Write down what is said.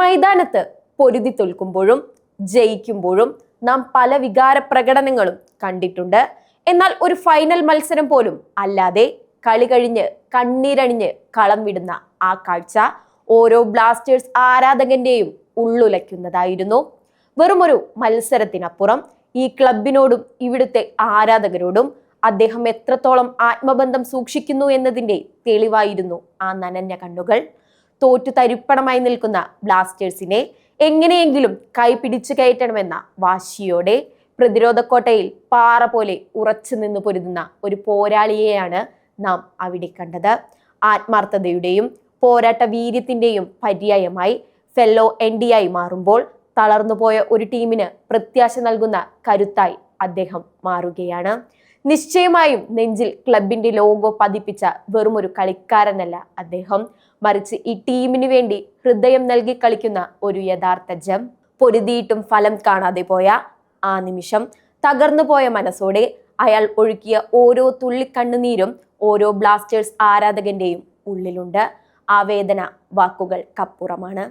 മൈതാനത്ത് പൊരുതി തോൽക്കുമ്പോഴും ജയിക്കുമ്പോഴും നാം പല വികാര പ്രകടനങ്ങളും കണ്ടിട്ടുണ്ട്. എന്നാൽ ഒരു ഫൈനൽ മത്സരം പോലും അല്ലാതെ കളി കഴിഞ്ഞ് കണ്ണീരണിഞ്ഞ് കളം വിടുന്ന ആ കാഴ്ച ഓരോ ബ്ലാസ്റ്റേഴ്സ് ആരാധകന്റെയും ഉള്ളുലയ്ക്കുന്നതായിരുന്നു. വെറുമൊരു മത്സരത്തിനപ്പുറം ഈ ക്ലബിനോടും ഇവിടുത്തെ ആരാധകരോടും അദ്ദേഹം എത്രത്തോളം ആത്മബന്ധം സൂക്ഷിക്കുന്നു എന്നതിന്റെ തെളിവായിരുന്നു ആ നനഞ്ഞ കണ്ണുകൾ. തോറ്റു തരിപ്പണമായി നിൽക്കുന്ന ബ്ലാസ്റ്റേഴ്സിനെ എങ്ങനെയെങ്കിലും കൈപിടിച്ചു കയറ്റണമെന്ന വാശിയോടെ പ്രതിരോധക്കോട്ടയിൽ പാറ പോലെ ഉറച്ചു നിന്ന് പൊരുതുന്ന ഒരു പോരാളിയെയാണ് നാം അവിടെ കണ്ടത്. ആത്മാർത്ഥതയുടെയും പോരാട്ട വീര്യത്തിന്റെയും പര്യായമായി ഫെല്ലോ എൻഡിയായി മാറുമ്പോൾ തളർന്നുപോയ ഒരു ടീമിന് പ്രത്യാശ നൽകുന്ന കരുത്തായി അദ്ദേഹം മാറുകയാണ്. നിശ്ചയമായും നെഞ്ചിൽ ക്ലബിന്റെ ലോഗോ പതിപ്പിച്ച വെറുമൊരു കളിക്കാരനല്ല അദ്ദേഹം, മറിച്ച് ഈ ടീമിന് വേണ്ടി ഹൃദയം നൽകി കളിക്കുന്ന ഒരു യഥാർത്ഥ ജം. പൊരുതിയിട്ടും ഫലം കാണാതെ പോയ ആ നിമിഷം, തകർന്നു പോയ മനസ്സോടെ അയാൾ ഒഴുക്കിയ ഓരോ തുള്ളി കണ്ണുനീരും ഓരോ ബ്ലാസ്റ്റേഴ്സ് ആരാധകന്റെയും ഉള്ളിലുണ്ട്. ആ വേദന വാക്കുകൾക്കപ്പുറമാണ്.